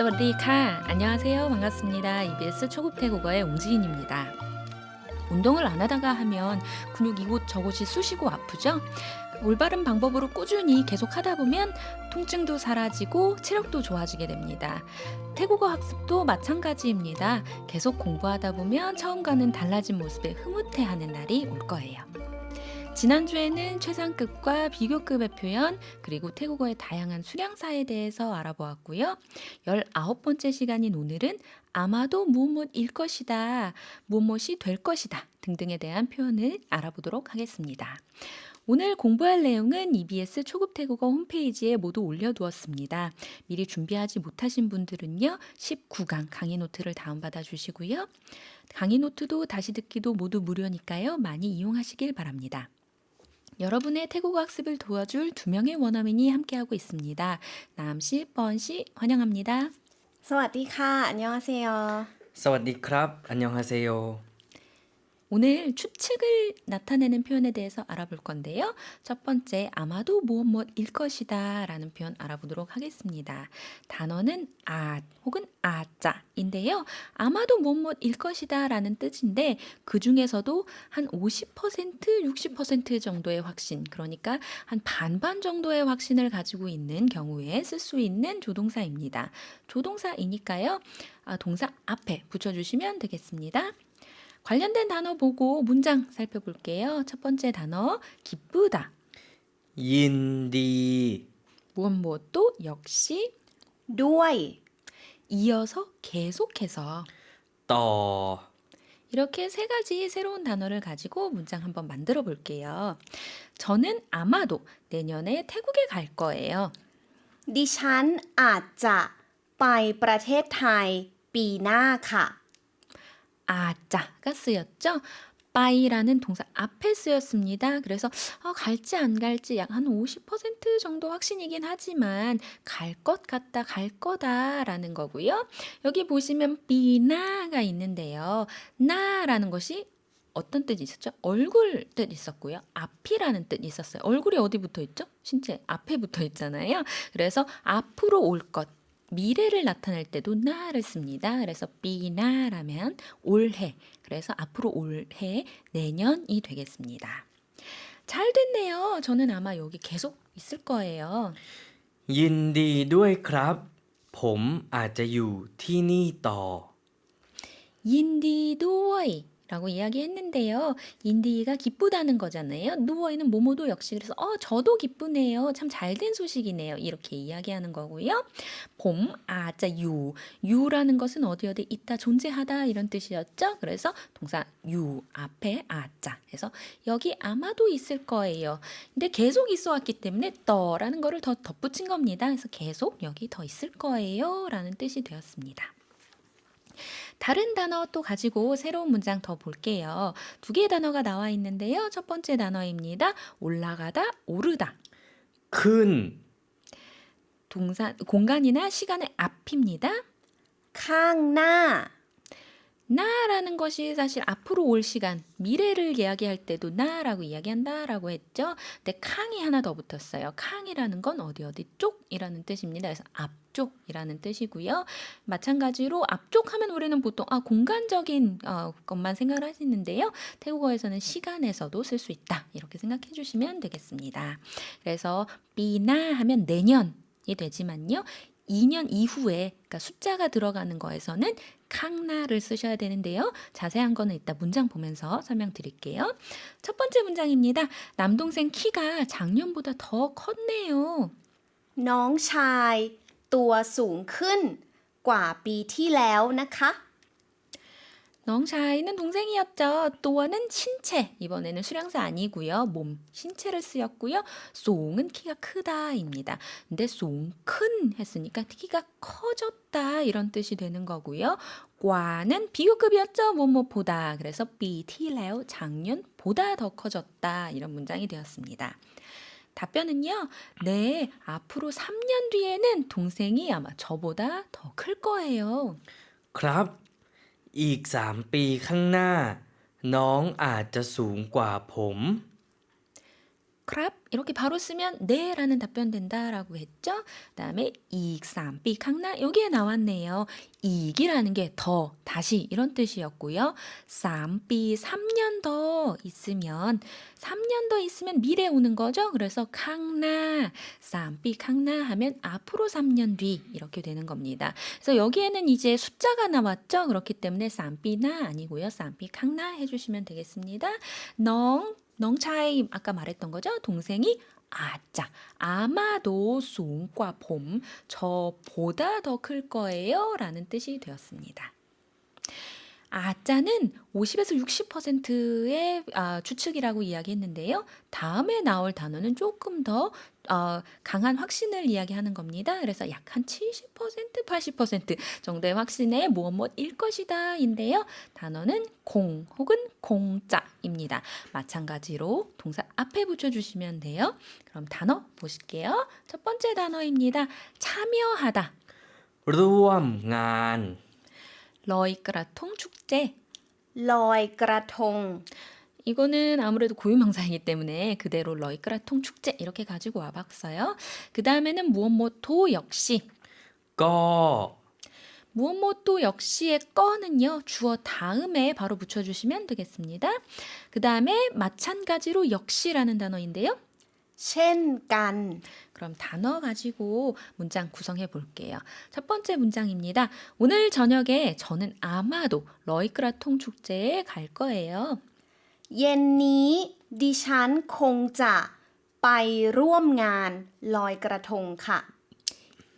사와디카 안녕하세요. 반갑습니다. EBS 초급 태국어의 옹지인입니다. 운동을 안 하다가 하면 근육 이곳 저곳이 쑤시고 아프죠? 올바른 방법으로 꾸준히 계속 하다 보면 통증도 사라지고 체력도 좋아지게 됩니다. 태국어 학습도 마찬가지입니다. 계속 공부하다 보면 처음과는 달라진 모습에 흐뭇해하는 날이 올 거예요. 지난주에는 최상급과 비교급의 표현, 그리고 태국어의 다양한 수량사에 대해서 알아보았고요. 19번째 시간인 오늘은 아마도 무엇일 것이다, 무엇이 될 것이다 등등에 대한 표현을 알아보도록 하겠습니다. 오늘 공부할 내용은 EBS 초급 태국어 홈페이지에 모두 올려두었습니다. 미리 준비하지 못하신 분들은요, 19강 강의 노트를 다운받아 주시고요. 강의 노트도 다시 듣기도 모두 무료니까요. 많이 이용하시길 바랍니다. 여러분의 태국어 학습을 도와줄 2명의 원어민이 함께하고 있습니다. 남씨, 뻔씨 환영합니다. สวัสดีค่ะ 안녕하세요. สวัสดีครับ 안녕하세요. 오늘 추측을 나타내는 표현에 대해서 알아볼 건데요. 첫 번째, 아마도 무엇일 것이다 라는 표현 알아보도록 하겠습니다. 단어는 혹은 아자인데요. 아마도 무엇일 것이다 라는 뜻인데 그 중에서도 한 50%, 60% 정도의 확신, 그러니까 한 반반 정도의 확신을 가지고 있는 경우에 쓸 수 있는 조동사입니다. 조동사이니까요. 동사 앞에 붙여주시면 되겠습니다. 관련된 단어 보고 문장 살펴볼게요. 첫 번째 단어, 기쁘다. ยินดี 무엇도 역시 ด้วย 이어서 계속해서 ต่อ 이렇게 세 가지 새로운 단어를 가지고 문장 한번 만들어 볼게요. 저는 아마도 내년에 태국에 갈 거예요. ดิฉันอาจจะไปประเทศไทยปีหน้าค่ะ 아자가 쓰였죠? 빠이라는 동사 앞에 쓰였습니다. 그래서 갈지 안 갈지 약 한 50% 정도 확신이긴 하지만 갈 것 같다, 갈 거다라는 거고요. 여기 보시면 비나가 있는데요. 나라는 것이 어떤 뜻이 있었죠? 얼굴 뜻 있었고요. 앞이라는 뜻이 있었어요. 얼굴이 어디 붙어 있죠? 신체 앞에 붙어 있잖아요. 그래서 앞으로 올 것, 미래를 나타낼 때도 나를 씁니다. 그래서 비나라면 올해, 그래서 앞으로 올해, 내년이 되겠습니다. 잘 됐네요. 저는 아마 여기 계속 있을 거예요. ยินดีด้วยครับ ผมอาจจะอยู่ที่นี่ต่อ 인디도어이 라고 이야기했는데요. 인디가 기쁘다는 거잖아요. 누워있는 모모도 역시 그래서 저도 기쁘네요. 참 잘된 소식이네요. 이렇게 이야기하는 거고요. 봄, 유라는 것은 어디 있다, 존재하다 이런 뜻이었죠. 그래서 동사 유 앞에 아자 해서 여기 아마도 있을 거예요. 근데 계속 있어 왔기 때문에 더라는 거를 더 덧붙인 겁니다. 그래서 계속 여기 더 있을 거예요 라는 뜻이 되었습니다. 다른 단어 또 가지고 새로운 문장 더 볼게요. 2개의 단어가 나와 있는데요. 첫 번째 단어입니다. 올라가다, 오르다. ขึ้น 동사, 공간이나 시간의 앞입니다. ข้างหน้า 나라는 것이 사실 앞으로 올 시간, 미래를 이야기할 때도 나라고 이야기한다라고 했죠. 근데 캉이 하나 더 붙었어요. 캉이라는 건 어디 쪽이라는 뜻입니다. 그래서 앞쪽이라는 뜻이고요. 마찬가지로 앞쪽 하면 우리는 보통 공간적인 것만 생각을 하시는데요. 태국어에서는 시간에서도 쓸 수 있다. 이렇게 생각해 주시면 되겠습니다. 그래서 비나 하면 내년이 되지만요. 2년 이후에, 그러니까 숫자가 들어가는 거에서는 캉나를 쓰셔야 되는데요. 자세한 거는 이따 문장 보면서 설명드릴게요. 첫 번째 문장입니다. 남동생 키가 작년보다 더 컸네요. น้องชายตัวสูงขึ้นกว่าปีที่แล้วนะคะ 넝샤이는 동생이었죠. 또어는 신체, 이번에는 수량사 아니고요. 몸, 신체를 쓰였고요. 송은 키가 크다입니다. 근데 송, 큰 했으니까 키가 커졌다 이런 뜻이 되는 거고요. 과는 비교급이었죠. 뭐뭐보다. 그래서 비티레오 작년보다 더 커졌다 이런 문장이 되었습니다. 답변은요. 네, 앞으로 3년 뒤에는 동생이 아마 저보다 더 클 거예요. ครับอีก3 ปีข้างหน้าน้องอาจจะสูงกว่าผม 그럼 ครับ이렇게 바로 쓰면 네라는 답변 된다라고 했죠. 그다음에 이익 3ปี ข้างหน้า 여기에 나왔네요. 이익이라는 게 더, 다시 이런 뜻이었고요. 3ปี 3년 더 있으면 3년 더 있으면 미래 오는 거죠. 그래서ข้างหน้า 3ปี ข้างหน้า 하면 앞으로 3년 뒤 이렇게 되는 겁니다. 그래서 여기에는 이제 숫자가 나왔죠. 그렇기 때문에 3ปี나 아니고요. 3ปี ข้างหน้า 해주시면 되겠습니다. 넝차이 아까 말했던 거죠. 동생이 아짜 아마도 สูงกว่า 봄 저보다 더 클 거예요 라는 뜻이 되었습니다. 아자는 50에서 60%의 추측이라고 이야기했는데요. 다음에 나올 단어는 조금 더 강한 확신을 이야기하는 겁니다. 그래서 약 한 70%, 80% 정도의 확신에 무엇일 것이다 인데요. 단어는 공 혹은 공짜입니다. 마찬가지로 동사 앞에 붙여주시면 돼요. 그럼 단어 보실게요. 첫 번째 단어입니다. 참여하다. ร่วมงาน 러이크라통 축제. ลอยกระทง 이거는 아무래도 고유명사이기 때문에 그대로 러이크라통 축제 이렇게 가지고 와봤어요. 그 다음에는 무엇도 역시. ก็ 무엇도 역시의 꺼는요. 주어 다음에 바로 붙여주시면 되겠습니다. 그 다음에 마찬가지로 역시라는 단어인데요. เช่นกัน 그럼 단어 가지고 문장 구성해 볼게요. 첫 번째 문장입니다. 오늘 저녁에 저는 아마도 러이크라통 축제에 갈 거예요. เย็นนี้ดิฉันคงจะไปร่วมงานลอยกระทงค่ะ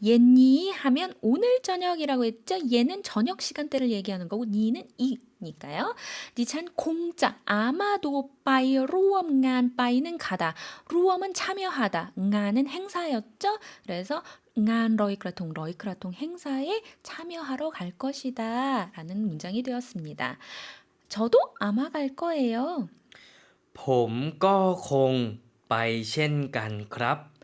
예니 하면 오늘 저녁이라고 했죠. 얘는 저녁 시간대를 얘기하는 거고 니는 이니까요. 니찬 공짜 아마도 빠이 루엄간 빠이는 가다. 루엄은 참여하다. nga는 행사였죠. 그래서 ngan 러이크라통 행사에 참여하러 갈 것이다 라는 문장이 되었습니다. 저도 아마 갈 거예요. ผมก็คงไปเช่นกันครับ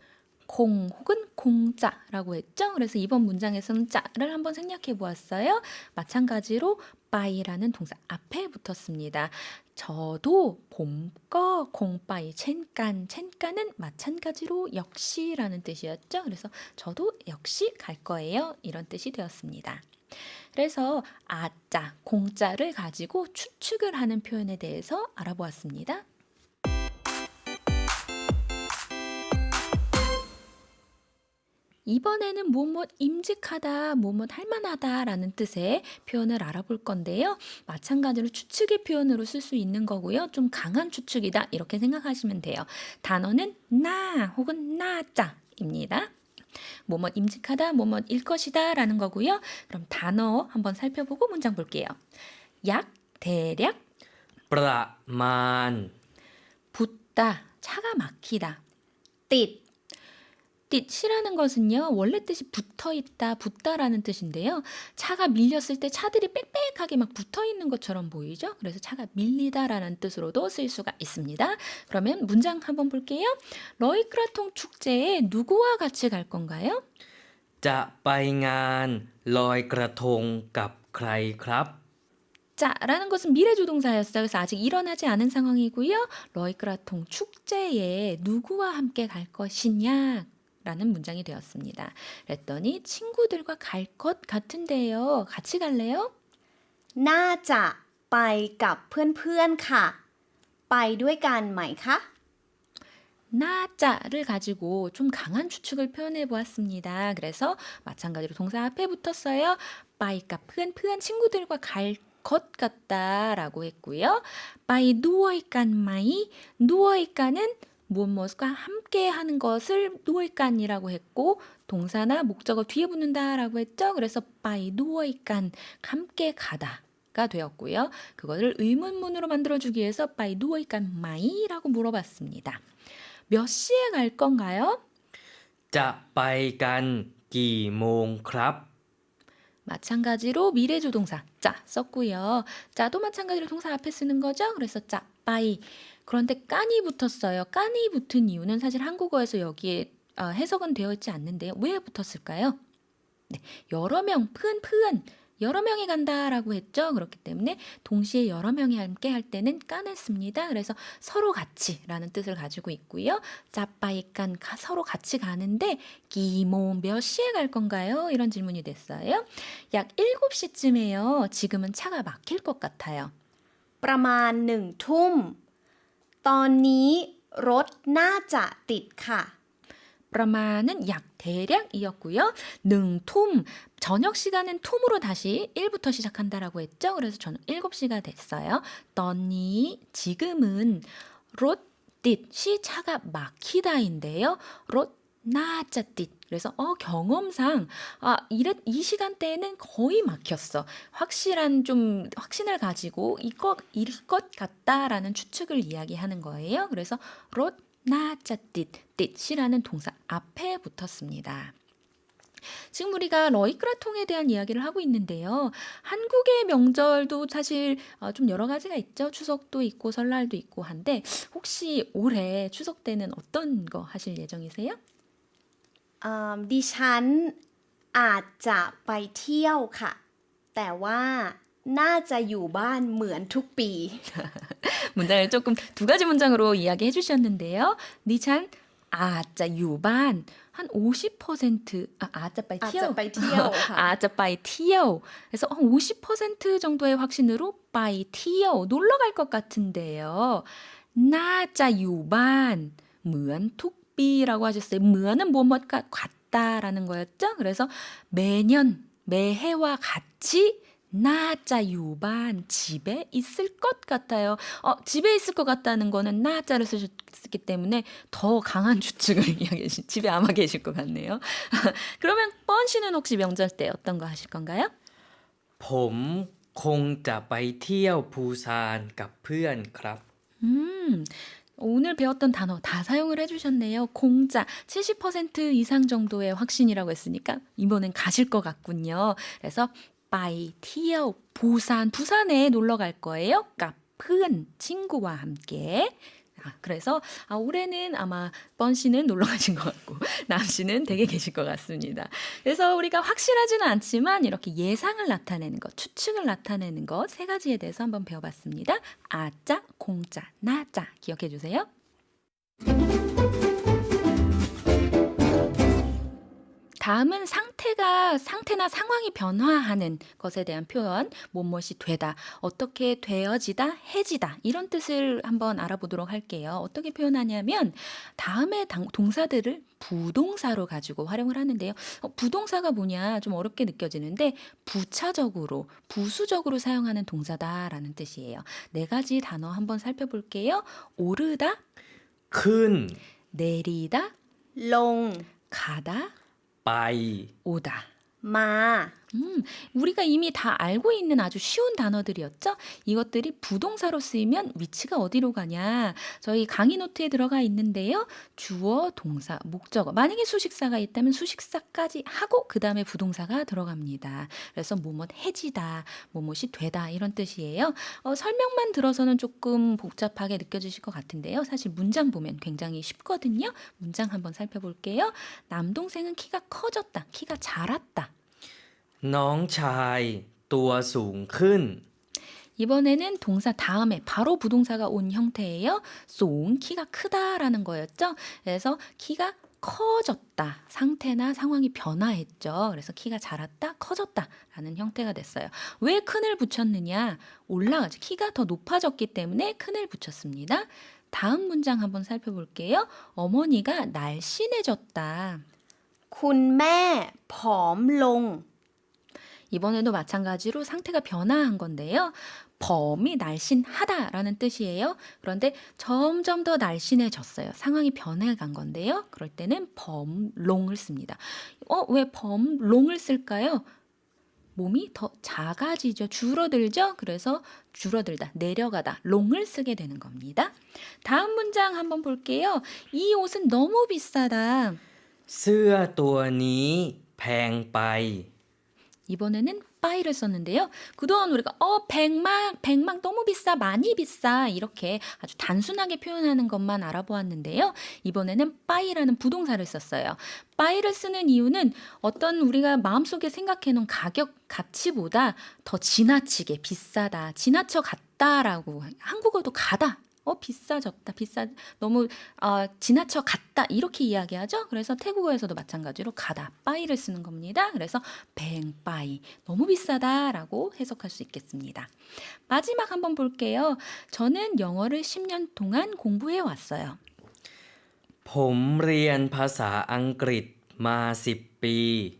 공 혹은 공짜라고 했죠. 그래서 이번 문장에서는 짜를 한번 생략해 보았어요. 마찬가지로 빠이라는 동사 앞에 붙었습니다. 저도 봄거 공빠이 첸깐은 마찬가지로 역시라는 뜻이었죠. 그래서 저도 역시 갈 거예요. 이런 뜻이 되었습니다. 그래서 아짜, 공짜를 가지고 추측을 하는 표현에 대해서 알아보았습니다. 이번에는 뭐뭐 임직하다, 뭐뭐 할만하다라는 뜻의 표현을 알아볼 건데요. 마찬가지로 추측의 표현으로 쓸 수 있는 거고요. 좀 강한 추측이다 이렇게 생각하시면 돼요. 단어는 나 혹은 나짜입니다. 뭐뭐 임직하다, 뭐뭐일 것이다 라는 거고요. 그럼 단어 한번 살펴보고 문장 볼게요. 약, 대략, ประมาณ 붙다, 차가 막히다. ติด 띠치라는 것은요, 원래 뜻이 붙어 있다, 붙다라는 뜻인데요. 차가 밀렸을 때 차들이 빽빽하게 막 붙어 있는 것처럼 보이죠? 그래서 차가 밀리다라는 뜻으로도 쓸 수가 있습니다. 그러면 문장 한번 볼게요. 러이크라통 축제에 누구와 같이 갈 건가요? จะไปงานลอยกระทงกับใครครับ 자라는 것은 미래조동사였어요. 그래서 아직 일어나지 않은 상황이고요. 러이크라통 축제에 누구와 함께 갈 것이냐? 라는 문장이 되었습니다. 그랬더니 친구들과 갈 것 같은데요. 같이 갈래요? น่าจะไปกับเพื่อนๆค่ะ ไปด้วยกันไหมคะ 나자를 가지고 좀 강한 추측을 표현해 보았습니다. 그래서 마찬가지로 동사 앞에 붙었어요. 빠이까 푸은 친구들과 갈 것 같다라고 했고요. 빠이 누워있간 마이 누워있간은 무엇과 함께 하는 것을 누워있간이라고 했고 동사나 목적어 뒤에 붙는다라고 했죠. 그래서 빠이 누워있간 함께 가다가 되었고요. 그것을 의문문으로 만들어주기 위해서 빠이 누워있간 마이라고 물어봤습니다. 몇 시에 갈 건가요? จะไปกันกี่โมงครับ 마찬가지로 미래조동사 짜 썼고요. 짜도 마찬가지로 동사 앞에 쓰는 거죠. 그래서 짜, 빠이. 그런데 깐이 붙었어요. 깐이 붙은 이유는 사실 한국어에서 여기에 해석은 되어 있지 않는데요. 왜 붙었을까요? 네, 여러 명, 푸은 여러 명이 간다라고 했죠. 그렇기 때문에 동시에 여러 명이 함께 할 때는 깐을 씁니다. 그래서 서로 같이라는 뜻을 가지고 있고요. 짜빠이깐 서로 같이 가는데 기모 몇 시에 갈 건가요? 이런 질문이 됐어요. 약 7시쯤에요. 지금은 차가 막힐 것 같아요. ประมาณ1 ทุ่ม ตอนนี้รถน่าจะติดค่ะ 브라마는 약 대략이었고요. 능툼 저녁 시간은 툼으로 다시 1부터 시작한다라고 했죠. 그래서 저는 7시가 됐어요. 떠니 지금은 롯딧이 차가 막히다인데요. 롯나짜띠 그래서 경험상 이 시간대에는 거의 막혔어. 확신을 가지고 일 것 같다라는 추측을 이야기하는 거예요. 그래서 롯나짜띠 띠이라는 동사 앞에 붙었습니다. 지금 우리가 러이크라통에 대한 이야기를 하고 있는데요. 한국의 명절도 사실 좀 여러 가지가 있죠. 추석도 있고 설날도 있고 한데 혹시 올해 추석 때는 어떤 거 하실 예정이세요? ดิฉันอาจจะไปเที่ยวค่ะ แต่ว่าน่าจะอยู่บ้านเหมือนทุกปี 문장을 조금 두 가지 문장으로 이야기해 주셨는데요. 니찬 아짜 유반 한 50% 아짜 빠이 อาจ 티오 จะไปเที่ยวค่ะ 아짜 빠이 티오 그래서 한 50% 정도의 확신으로 빠이 티오 놀러 갈 것 같은데요. 나짜 유반 เหมือน 툭비라고 하셨어요. เหมือน은 뭐뭐가 같다라는 거였죠. 그래서 매해와 같이 나짜 유반 집에 있을 것 같아요. 집에 있을 것 같다는 거는 나짜를 쓰셨기 때문에 더 강한 추측을 이야기하신 집에 아마 계실 것 같네요. 그러면 뻔 씨는 혹시 명절 때 어떤 거 하실 건가요? ผมคงจะไปเที่ยวปูซานกับเพื่อนครับ 오늘 배웠던 단어 다 사용을 해주셨네요. 공짜 70% 이상 정도의 확신이라고 했으니까 이번엔 가실 것 같군요. 그래서 빠이 티어 부산에 놀러 갈 거예요. 푸은 친구와 함께. 그래서 올해는 아마 뻔 씨는 놀러 가신 것 같고 남 씨는 댁에 계실 것 같습니다. 그래서 우리가 확실하지는 않지만 이렇게 예상을 나타내는 것, 추측을 나타내는 것 세 가지에 대해서 한번 배워봤습니다. 아짜, 공짜, 나짜 기억해 주세요. 다음은 상태나 상황이 변화하는 것에 대한 표현, 뭐뭇이 되다, 어떻게 되어지다, 해지다 이런 뜻을 한번 알아보도록 할게요. 어떻게 표현하냐면 다음의 동사들을 부동사로 가지고 활용을 하는데요. 부동사가 뭐냐 좀 어렵게 느껴지는데 부차적으로, 부수적으로 사용하는 동사다라는 뜻이에요. 네 가지 단어 한번 살펴볼게요. 오르다, ขึ้น 내리다, ลง 가다, ไป 오다. มา 우리가 이미 다 알고 있는 아주 쉬운 단어들이었죠? 이것들이 부동사로 쓰이면 위치가 어디로 가냐? 저희 강의 노트에 들어가 있는데요. 주어, 동사, 목적어. 만약에 수식사가 있다면 수식사까지 하고 그 다음에 부동사가 들어갑니다. 그래서 뭐뭇 해지다, 뭐뭇이 되다 이런 뜻이에요. 설명만 들어서는 조금 복잡하게 느껴지실 것 같은데요. 사실 문장 보면 굉장히 쉽거든요. 문장 한번 살펴볼게요. 남동생은 키가 커졌다, 키가 자랐다. น้องชายตัวสูงขึ้น 이번에는 동사 다음에 바로 부동사가 온 형태예요. 송 키가 크다라는 거였죠. 그래서 키가 커졌다. 상태나 상황이 변화했죠. 그래서 키가 자랐다, 커졌다라는 형태가 됐어요. 왜 큰을 붙였느냐? 올라가죠. 키가 더 높아졌기 때문에 큰을 붙였습니다. 다음 문장 한번 살펴볼게요. 어머니가 날씬해졌다. คุณแม่ผอมลง 이번에도 마찬가지로 상태가 변화한 건데요. 범이 날씬하다라는 뜻이에요. 그런데 점점 더 날씬해졌어요. 상황이 변해간 건데요. 그럴 때는 범롱을 씁니다. 왜 범롱을 쓸까요? 몸이 더 작아지죠. 줄어들죠. 그래서 줄어들다, 내려가다, 롱을 쓰게 되는 겁니다. 다음 문장 한번 볼게요. 이 옷은 너무 비싸다. เสื้อตัวนี้แพงไป 이번에는 빠이를 썼는데요. 그동안 우리가 백막 너무 비싸, 많이 비싸 이렇게 아주 단순하게 표현하는 것만 알아보았는데요. 이번에는 빠이라는 부동사를 썼어요. 빠이를 쓰는 이유는 어떤 우리가 마음속에 생각해놓은 가격, 가치보다 더 지나치게 비싸다, 지나쳐 갔다라고 한국어도 가다. 비싸졌다, 너무 지나쳐 갔다 이렇게 이야기하죠. 그래서 태국어에서도 마찬가지로 가다, 빠이를 쓰는 겁니다. 그래서 뱅빠이, 너무 비싸다라고 해석할 수 있겠습니다. 마지막 한번 볼게요. 저는 영어를 10년 동안 공부해 왔어요. ผมเรียนภาษาอังกฤษมา10 ปี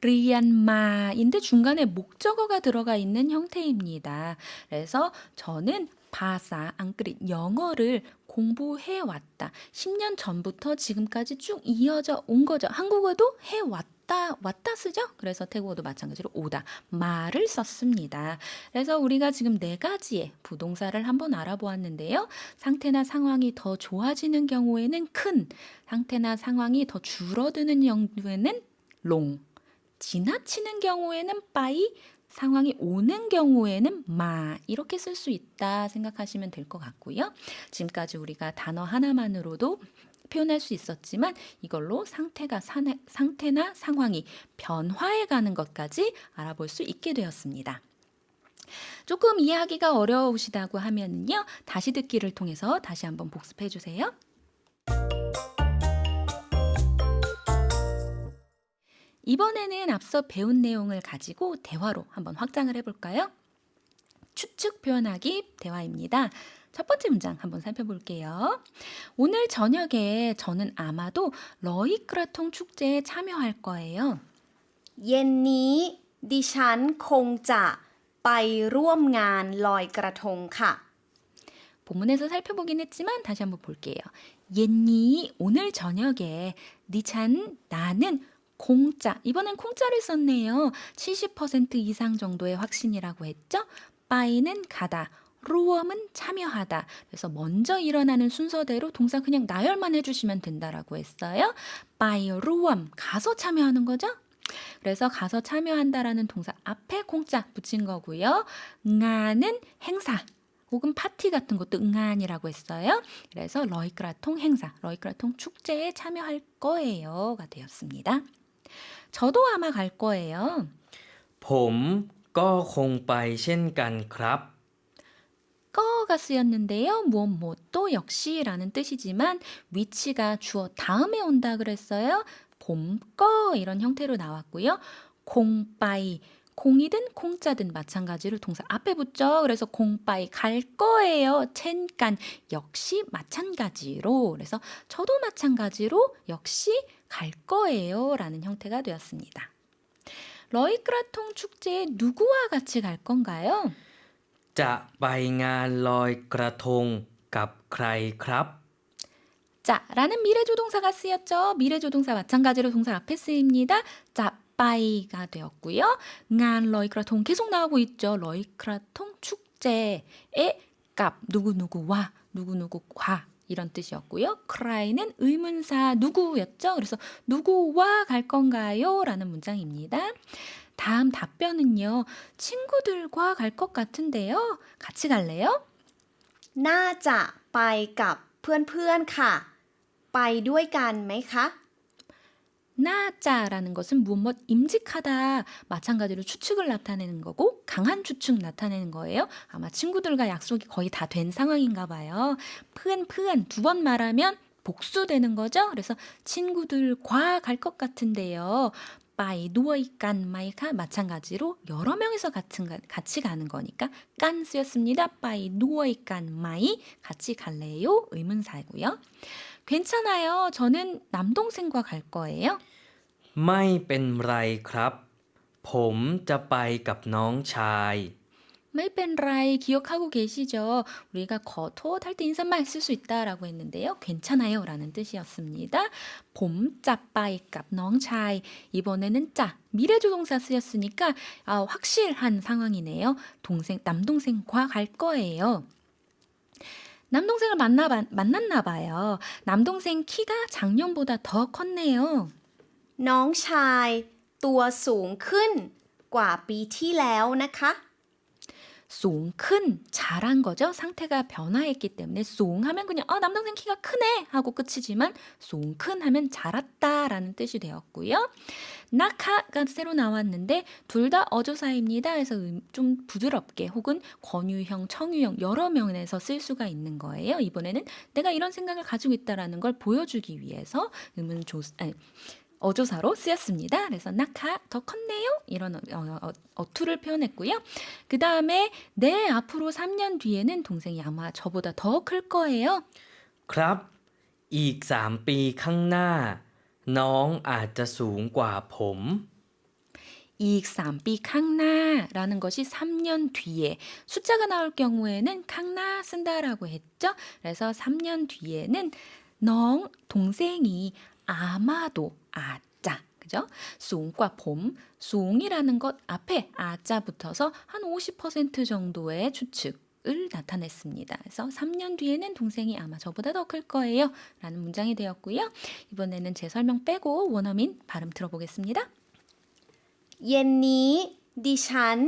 리안마인데 중간에 목적어가 들어가 있는 형태입니다. 그래서 저는 바사, 앙그릿, 영어를 공부해 왔다. 10년 전부터 지금까지 쭉 이어져 온 거죠. 한국어도 해 왔다 쓰죠? 그래서 태국어도 마찬가지로 오다, 마를 썼습니다. 그래서 우리가 지금 4가지의 부동사를 한번 알아보았는데요. 상태나 상황이 더 좋아지는 경우에는 큰, 상태나 상황이 더 줄어드는 경우에는 롱, 지나치는 경우에는 빠이, 상황이 오는 경우에는 마 이렇게 쓸 수 있다 생각하시면 될 것 같고요. 지금까지 우리가 단어 하나만으로도 표현할 수 있었지만 이걸로 상태나 상황이 변화해 가는 것까지 알아볼 수 있게 되었습니다. 조금 이해하기가 어려우시다고 하면은요. 다시 듣기를 통해서 다시 한번 복습해 주세요. 이번에는 앞서 배운 내용을 가지고 대화로 한번 확장을 해볼까요? 추측 표현하기 대화입니다. 첫 번째 문장 한번 살펴볼게요. 오늘 저녁에 저는 아마도 러이크라통 축제에 참여할 거예요. เย็นนี้ดิฉันคงจะไปร่วมงานลอยกระทงค่ะ 본문에서 살펴보긴 했지만 다시 한번 볼게요. 옌니 오늘 저녁에 니찬 나는 공짜, 이번엔 공짜를 썼네요. 70% 이상 정도의 확신이라고 했죠. 빠이는 가다, 루엄은 참여하다. 그래서 먼저 일어나는 순서대로 동사 그냥 나열만 해주시면 된다라고 했어요. 빠이 루엄, 가서 참여하는 거죠. 그래서 가서 참여한다라는 동사 앞에 공짜 붙인 거고요. 응아는 행사 혹은 파티 같은 것도 응안이라고 했어요. 그래서 러이크라통 행사, 러이크라통 축제에 참여할 거예요가 되었습니다. 저도 아마 갈 거예요. ผมก็คงไปเช่นกันครับ 꺼가 쓰였는데요. 무엇도 역시라는 뜻이지만 위치가 주어 다음에 온다 그랬어요. 봄꺼 이런 형태로 나왔고요. 공빠이, 공이든 공짜든 마찬가지로 동사 앞에 붙죠. 그래서 공빠이 갈 거예요. 첸깐 역시 마찬가지로 그래서 저도 마찬가지로 역시 갈 거예요 라는 형태가 되었습니다. 러이크라통 축제에 누구와 같이 갈 건가요? จะไปงานลอยกระทงกับใครครับ 자, 라는 미래조동사가 쓰였죠. 미래조동사 마찬가지로 동사 앞에 쓰입니다. 자, 빠이가 되었고요. 간 러이크라통 계속 나오고 있죠. 러이크라통 축제의 값 누구누구와 누구누구과 이런 뜻이었고요. 크라이는 의문사 누구였죠. 그래서 누구와 갈 건가요? 라는 문장입니다. 다음 답변은요. 친구들과 갈 것 같은데요. 같이 갈래요? น่าจะไปกับเพื่อนๆค่ะ ไปด้วยกันไหมคะ 나자라는 것은 무엇 임직하다 마찬가지로 추측을 나타내는 거고 강한 추측 나타내는 거예요. 아마 친구들과 약속이 거의 다 된 상황인가 봐요. 푸은 두 번 말하면 복수되는 거죠. 그래서 친구들과 갈 것 같은데요. 빠이 누워있간 마이가 마찬가지로 여러 명이서 같이 가는 거니까 깐 쓰였습니다. 빠이 누워있간 마이 같이 갈래요? 의문사고요. 괜찮아요. 저는 남동생과 갈 거예요. ไม่เป็นไรครับ ผมจะไปกับน้องชาย 메이펜라이 기억하고 계시죠? 우리가 거토 탈 때 인사말 쓸 수 있다라고 했는데요. 괜찮아요 라는 뜻이었습니다. 봄, 짜빠이, 값, 넝차이 이번에는 짜, 미래조동사 쓰였으니까 확실한 상황이네요. 남동생과 갈 거예요. 남동생을 만났나 봐요. 남동생 키가 작년보다 더 컸네요. น้องชายตัวสูงขึ้น กว่าปีที่แล้วนะคะ 송 큰 잘한 거죠. 상태가 변화했기 때문에 송 하면 그냥 남동생 키가 크네 하고 끝이지만 송 큰 하면 자랐다라는 뜻이 되었고요. 낙하가 새로 나왔는데 둘 다 어조사입니다. 그래서 좀 부드럽게 혹은 권유형, 청유형 여러 면에서 쓸 수가 있는 거예요. 이번에는 내가 이런 생각을 가지고 있다라는 걸 보여주기 위해서 어조사로 쓰였습니다. 그래서 낙하 더 컸네요. 이런 어투를 표현했고요. 그 다음에 네 앞으로 3년 뒤에는 동생이 아마 저보다 더 클 거예요. ครับ อีก 3 ปีข้างหน้า น้องอาจจะสูงกว่าผม 이익 3비 캉나라는 것이 3년 뒤에 숫자가 나올 경우에는 캉나 쓴다라고 했죠. 그래서 3년 뒤에는 너 동생이 아마도 아자 그죠? 숭과 봄, 숭이라는 것 앞에 아자 붙어서 한 50% 정도의 추측을 나타냈습니다. 그래서 3년 뒤에는 동생이 아마 저보다 더 클 거예요. 라는 문장이 되었고요. 이번에는 제 설명 빼고 원어민 발음 들어보겠습니다. เย็นนี้ดิฉัน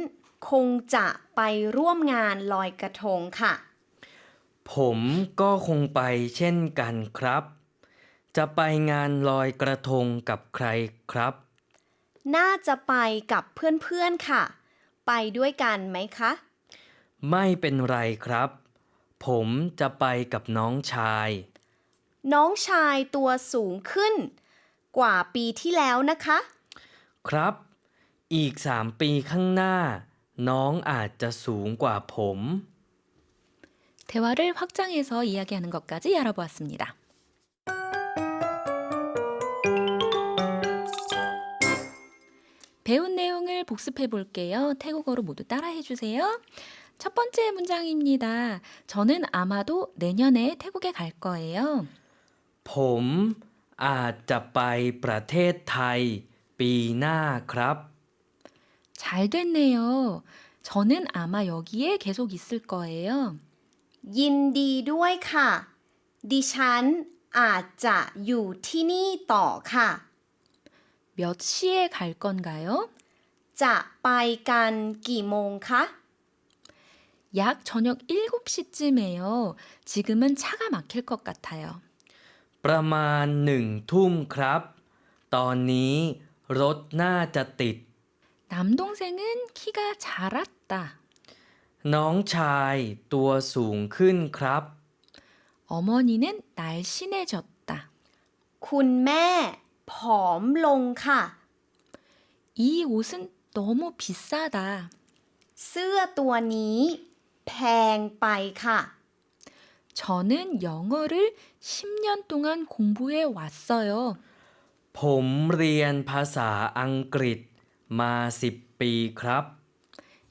คงจะไปร่วมงานลอยกระทงค่ะ ผมก็คงไปเช่นกันครับ จะไปงานลอยกระทงกับใครครับ น่าจะไปกับเพื่อนๆค่ะ ไปด้วยกันไหมคะ ไม่เป็นไรครับ ผมจะไปกับน้องชาย น้องชายตัวสูงขึ้น กว่าปีที่แล้วนะคะ ครับ อีก 3 ปีข้างหน้า น้องอาจจะสูงกว่าผม 대화를 확장해서 이야기하는 것까지 알아보았습니다. 배운 내용을 복습해 볼게요. 태국어로 모두 따라해 주세요. 첫 번째 문장입니다. 저는 아마도 내년에 태국에 갈 거예요. ผมอาจจะไปประเทศไทย ปีหน้าครับ 잘 됐네요. 저는 아마 여기에 계속 있을 거예요. ยินดีด้วยค่ะ ดิฉันอาจจะอยู่ที่นี่ต่อค่ะ 몇 시에 갈 건가요? จะไปกันกี่โมงคะ 약 저녁 7시쯤에요. 지금은 차가 막힐 것 같아요. ประมาณ 1 ทุ่มครับ ตอนนี้รถน่าจะติด 남동생은 키가 자랐다. น้องชายตัวสูงขึ้นครับ 어머니는 날씬해졌다. คุณแม่ผอมลงค่ะ 이 옷은 너무 비싸다. เสื้อตัวนี้แพงไปค่ะ 저는 영어를 10년 동안 공부해 왔어요. ผมเรียนภาษาอังกฤษมา 10 ปีครับ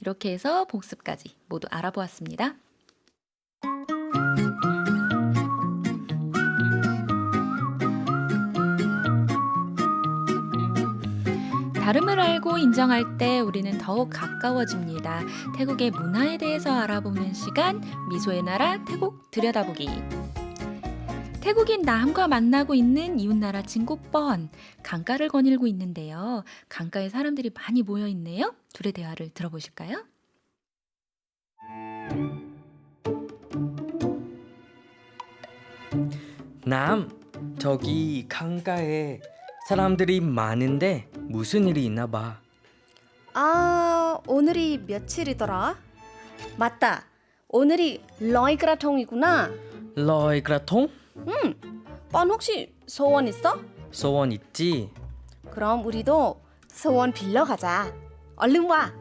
이렇게 해서 복습까지 모두 알아보았습니다. 다름을 알고 인정할 때 우리는 더욱 가까워집니다. 태국의 문화에 대해서 알아보는 시간, 미소의 나라 태국 들여다보기. 태국인 남과 만나고 있는 이웃나라 친구 뻔, 강가를 거닐고 있는데요. 강가에 사람들이 많이 모여 있네요. 둘의 대화를 들어보실까요? 남, 저기 강가에 사람들이 많은데 무슨 일이 있나 봐. 오늘이 며칠이더라? 맞다. 오늘이 러이그라통이구나. ลอยกระทง 뻔 혹시 소원 있어? 소원 있지? 그럼 우리도 소원 빌러 가자. 얼른 와.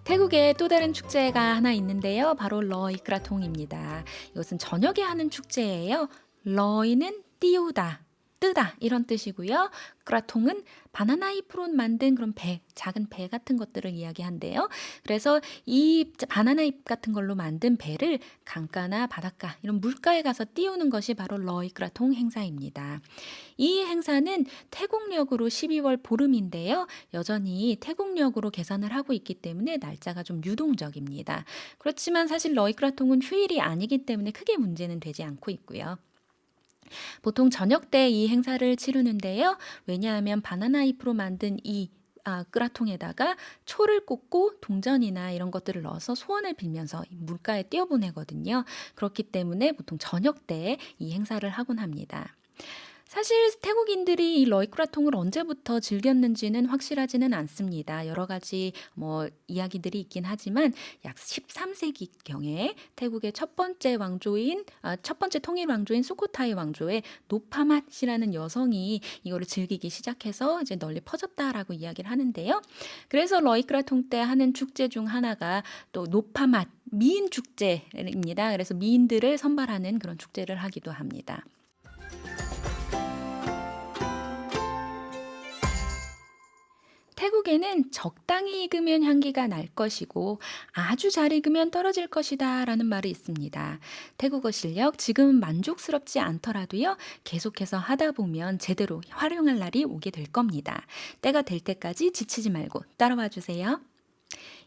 태국에 또 다른 축제가 하나 있는데요. 바로 러이크라통입니다. 이것은 저녁에 하는 축제예요. 러이는 띄우다, 뜨다 이런 뜻이고요. 크라통은 바나나 잎으로 만든 그런 배, 작은 배 같은 것들을 이야기한대요. 그래서 이 바나나 잎 같은 걸로 만든 배를 강가나 바닷가 이런 물가에 가서 띄우는 것이 바로 러이크라통 행사입니다. 이 행사는 태국력으로 12월 보름인데요. 여전히 태국력으로 계산을 하고 있기 때문에 날짜가 좀 유동적입니다. 그렇지만 사실 러이크라통은 휴일이 아니기 때문에 크게 문제는 되지 않고 있고요. 보통 저녁 때 이 행사를 치르는데요. 왜냐하면 바나나 잎으로 만든 이 끄라통에다가 초를 꽂고 동전이나 이런 것들을 넣어서 소원을 빌면서 이 물가에 띄어보내거든요. 그렇기 때문에 보통 저녁 때 이 행사를 하곤 합니다. 사실 태국인들이 이 러이크라통을 언제부터 즐겼는지는 확실하지는 않습니다. 여러 가지 이야기들이 있긴 하지만 약 13세기경에 태국의 첫 번째 통일 왕조인 수코타이 왕조의 노파맛이라는 여성이 이거를 즐기기 시작해서 이제 널리 퍼졌다라고 이야기를 하는데요. 그래서 러이크라통 때 하는 축제 중 하나가 또 노파맛 미인 축제입니다. 그래서 미인들을 선발하는 그런 축제를 하기도 합니다. 태국에는 적당히 익으면 향기가 날 것이고 아주 잘 익으면 떨어질 것이다 라는 말이 있습니다. 태국어 실력 지금은 만족스럽지 않더라도요. 계속해서 하다 보면 제대로 활용할 날이 오게 될 겁니다. 때가 될 때까지 지치지 말고 따라와 주세요.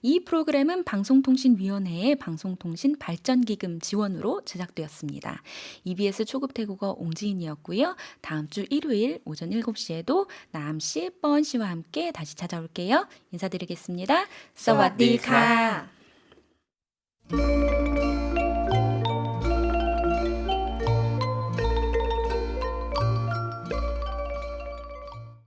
이 프로그램은 방송통신위원회의 방송통신발전기금 지원으로 제작되었습니다. EBS 초급 태국어 옹지인이었고요. 다음 주 일요일 오전 7시에도 남씨, 뻔씨와 함께 다시 찾아올게요. 인사드리겠습니다. สวัสดีค่ะ